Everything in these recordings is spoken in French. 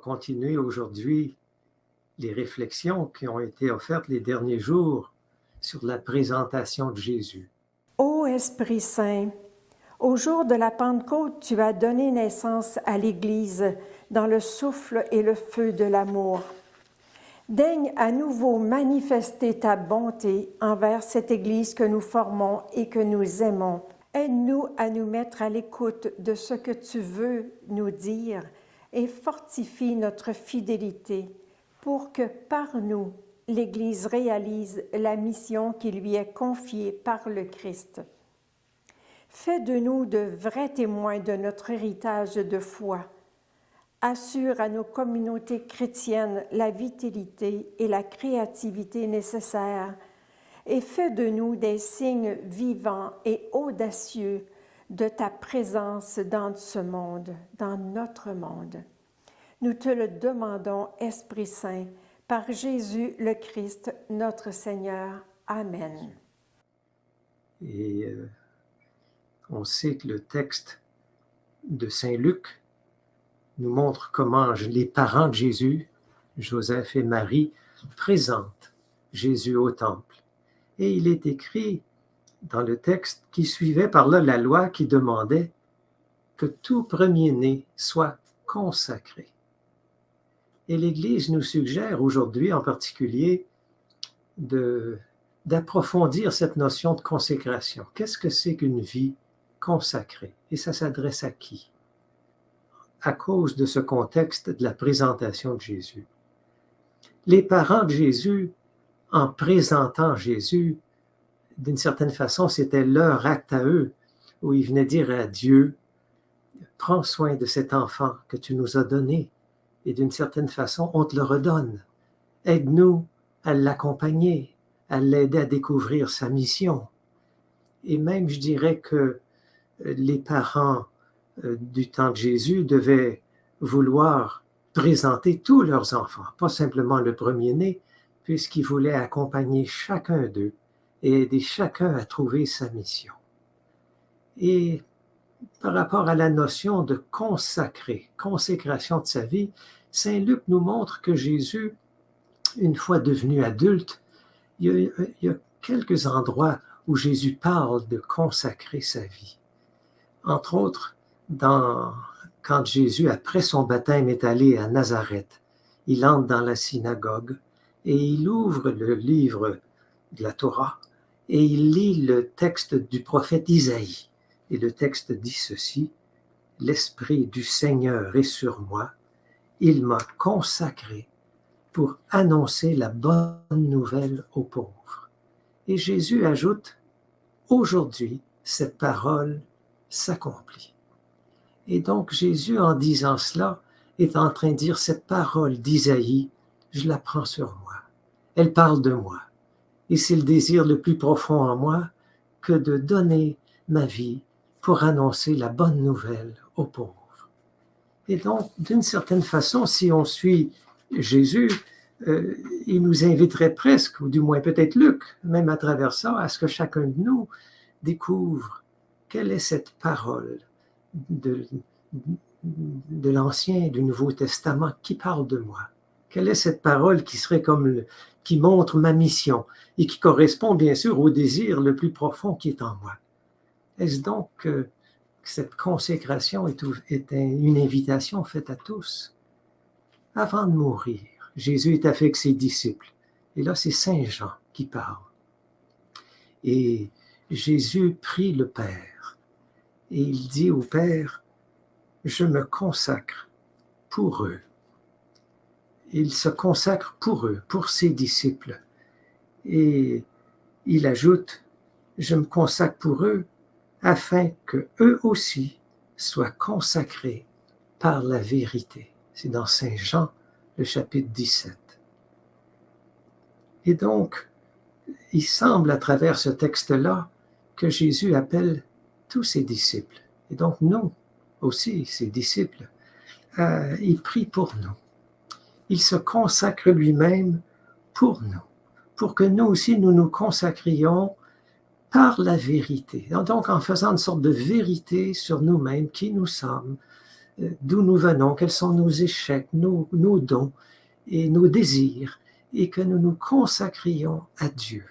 continuer aujourd'hui les réflexions qui ont été offertes les derniers jours sur la présentation de Jésus. Ô Esprit Saint, au jour de la Pentecôte, tu as donné naissance à l'Église dans le souffle et le feu de l'amour. Daigne à nouveau manifester ta bonté envers cette Église que nous formons et que nous aimons. Aide-nous à nous mettre à l'écoute de ce que tu veux nous dire et fortifie notre fidélité pour que par nous, l'Église réalise la mission qui lui est confiée par le Christ. Fais de nous de vrais témoins de notre héritage de foi. Assure à nos communautés chrétiennes la vitalité et la créativité nécessaires et fais de nous des signes vivants et audacieux de ta présence dans ce monde, dans notre monde. Nous te le demandons, Esprit Saint, par Jésus le Christ, notre Seigneur. Amen. Et on sait que le texte de Saint Luc nous montre comment les parents de Jésus, Joseph et Marie, présentent Jésus au temple. Et il est écrit dans le texte qui suivait par là la loi qui demandait que tout premier-né soit consacré. Et l'Église nous suggère aujourd'hui en particulier d'approfondir cette notion de consécration. Qu'est-ce que c'est qu'une vie consacrée? Et ça s'adresse à qui? À cause de ce contexte de la présentation de Jésus. Les parents de Jésus, en présentant Jésus, d'une certaine façon, c'était leur acte à eux, où ils venaient dire à Dieu, « Prends soin de cet enfant que tu nous as donné, et d'une certaine façon, on te le redonne. Aide-nous à l'accompagner, à l'aider à découvrir sa mission. » Et même, je dirais que les parents du temps de Jésus devaient vouloir présenter tous leurs enfants, pas simplement le premier-né, puisqu'ils voulaient accompagner chacun d'eux et aider chacun à trouver sa mission. Et par rapport à la notion de consacrer, consécration de sa vie, Saint Luc nous montre que Jésus, une fois devenu adulte, il y a quelques endroits où Jésus parle de consacrer sa vie. Entre autres, quand Jésus, après son baptême, est allé à Nazareth, il entre dans la synagogue et il ouvre le livre de la Torah et il lit le texte du prophète Isaïe. Et le texte dit ceci, « L'Esprit du Seigneur est sur moi, il m'a consacré pour annoncer la bonne nouvelle aux pauvres. » Et Jésus ajoute, « Aujourd'hui, cette parole s'accomplit. » Et donc Jésus, en disant cela, est en train de dire, cette parole d'Isaïe, je la prends sur moi. Elle parle de moi. Et c'est le désir le plus profond en moi que de donner ma vie pour annoncer la bonne nouvelle aux pauvres. Et donc, d'une certaine façon, si on suit Jésus, il nous inviterait presque, ou du moins peut-être Luc, même à travers ça, à ce que chacun de nous découvre quelle est cette parole de l'Ancien et du Nouveau Testament qui parle de moi. Quelle est cette parole qui serait qui montre ma mission et qui correspond bien sûr au désir le plus profond qui est en moi. Est-ce donc que cette consécration est une invitation faite à tous? Avant de mourir, Jésus est avec ses disciples. Et là, c'est Saint Jean qui parle. Et Jésus prie le Père. Et il dit au Père, je me consacre pour eux. Il se consacre pour eux, pour ses disciples. Et il ajoute, je me consacre pour eux afin que eux aussi soient consacrés par la vérité. C'est dans Saint Jean, le chapitre 17. Et donc, il semble à travers ce texte-là que Jésus appelle tous ses disciples. Et donc nous aussi, ses disciples, il prie pour nous. Il se consacre lui-même pour nous, pour que nous aussi nous nous consacrions par la vérité. Donc en faisant une sorte de vérité sur nous-mêmes, qui nous sommes, d'où nous venons, quels sont nos échecs, nos dons et nos désirs, et que nous nous consacrions à Dieu.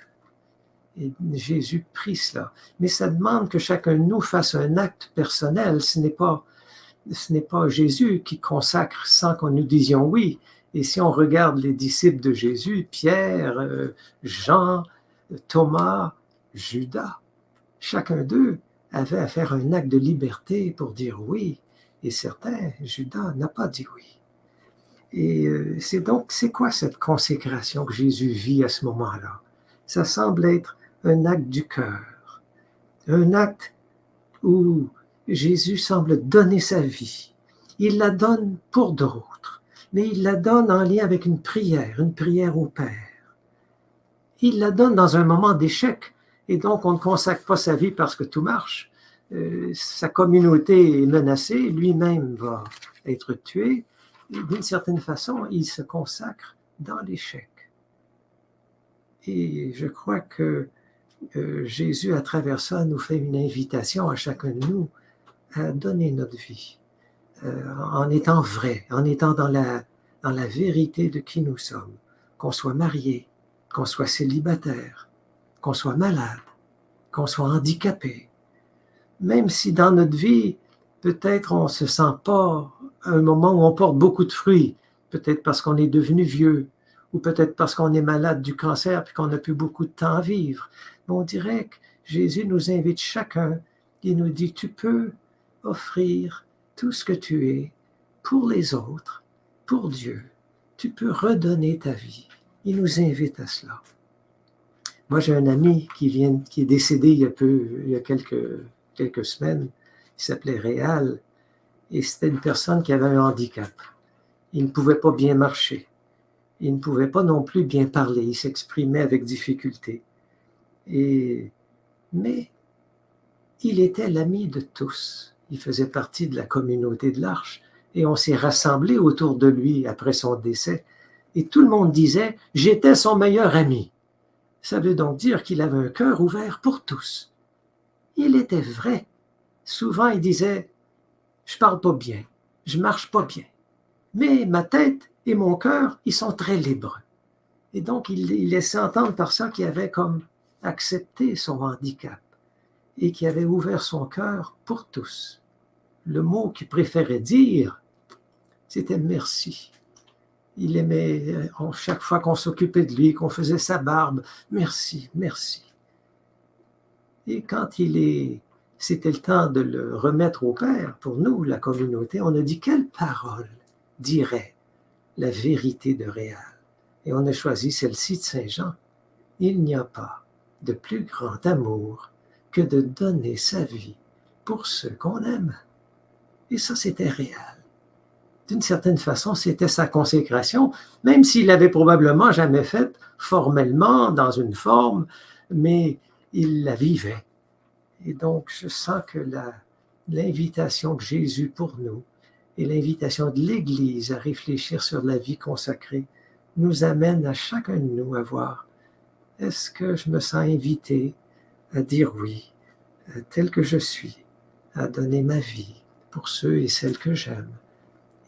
Et Jésus prie cela. Mais ça demande que chacun de nous fasse un acte personnel. Ce n'est pas Jésus qui consacre sans qu'on nous disions oui. Et si on regarde les disciples de Jésus, Pierre, Jean, Thomas, Judas, chacun d'eux avait à faire un acte de liberté pour dire oui. Et certains, Judas n'a pas dit oui. Et c'est quoi cette consécration que Jésus vit à ce moment-là? Ça semble être un acte du cœur, un acte où Jésus semble donner sa vie. Il la donne pour d'autres, mais il la donne en lien avec une prière au Père. Il la donne dans un moment d'échec, et donc on ne consacre pas sa vie parce que tout marche. Sa communauté est menacée, lui-même va être tué. D'une certaine façon, il se consacre dans l'échec. Et je crois que Jésus, à travers ça, nous fait une invitation à chacun de nous à donner notre vie, en étant vrai, en étant dans la vérité de qui nous sommes, qu'on soit marié, qu'on soit célibataire, qu'on soit malade, qu'on soit handicapé. Même si dans notre vie, peut-être on ne se sent pas à un moment où on porte beaucoup de fruits, peut-être parce qu'on est devenu vieux, ou peut-être parce qu'on est malade du cancer et qu'on n'a plus beaucoup de temps à vivre. Mais on dirait que Jésus nous invite chacun, il nous dit, tu peux offrir tout ce que tu es pour les autres, pour Dieu. Tu peux redonner ta vie. Il nous invite à cela. Moi, j'ai un ami qui est décédé il y a quelques semaines. Il s'appelait Réal, et c'était une personne qui avait un handicap. Il ne pouvait pas bien marcher. Il ne pouvait pas non plus bien parler. Il s'exprimait avec difficulté. Mais il était l'ami de tous. Il faisait partie de la communauté de l'Arche, et on s'est rassemblés autour de lui après son décès. Et tout le monde disait « J'étais son meilleur ami ». Ça veut donc dire qu'il avait un cœur ouvert pour tous. Il était vrai. Souvent, il disait « Je parle pas bien, je marche pas bien, mais ma tête et mon cœur, ils sont très libres. » Et donc, il laissait entendre par ça qu'il avait comme accepté son handicap et qu'il avait ouvert son cœur pour tous. Le mot qu'il préférait dire, c'était « merci ». Il aimait, chaque fois qu'on s'occupait de lui, qu'on faisait sa barbe, « merci, merci ». Et quand c'était le temps de le remettre au Père, pour nous, la communauté, on a dit quelle parole dirait la vérité de Réal. Et on a choisi celle-ci de Saint Jean. Il n'y a pas de plus grand amour que de donner sa vie pour ceux qu'on aime. Et ça, c'était Réal. D'une certaine façon, c'était sa consécration, même s'il l'avait probablement jamais faite formellement, dans une forme, mais il la vivait. Et donc, je sens que l'invitation de Jésus pour nous et l'invitation de l'Église à réfléchir sur la vie consacrée nous amène à chacun de nous à voir, est-ce que je me sens invité à dire oui, tel que je suis, à donner ma vie pour ceux et celles que j'aime,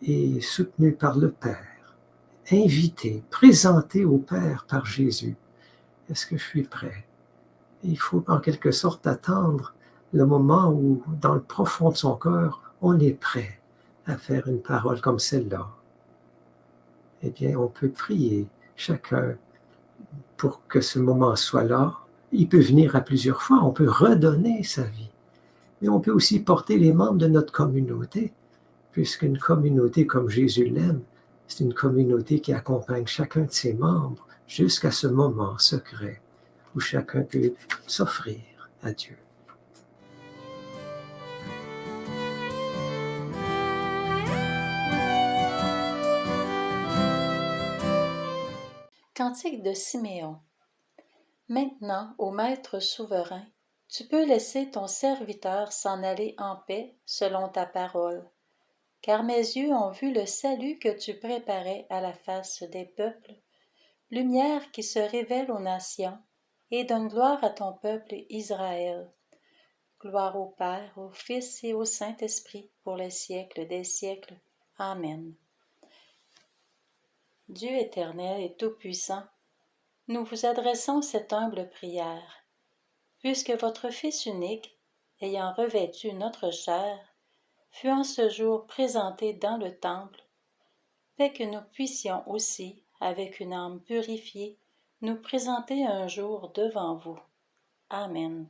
et soutenu par le Père, invité, présenté au Père par Jésus. Est-ce que je suis prêt? Il faut en quelque sorte attendre le moment où, dans le profond de son cœur, on est prêt à faire une parole comme celle-là. Eh bien, on peut prier chacun pour que ce moment soit là. Il peut venir à plusieurs fois, on peut redonner sa vie. Mais on peut aussi porter les membres de notre communauté, puisqu'une communauté comme Jésus l'aime, c'est une communauté qui accompagne chacun de ses membres jusqu'à ce moment secret où chacun peut s'offrir à Dieu. Cantique de Siméon. Maintenant, ô Maître souverain, tu peux laisser ton serviteur s'en aller en paix selon ta parole, car mes yeux ont vu le salut que tu préparais à la face des peuples, lumière qui se révèle aux nations et donne gloire à ton peuple Israël. Gloire au Père, au Fils et au Saint-Esprit, pour les siècles des siècles. Amen. Dieu éternel et tout-puissant, nous vous adressons cette humble prière. Puisque votre Fils unique, ayant revêtu notre chair, fut en ce jour présenté dans le temple, fait que nous puissions aussi, avec une âme purifiée, nous présenter un jour devant vous. Amen.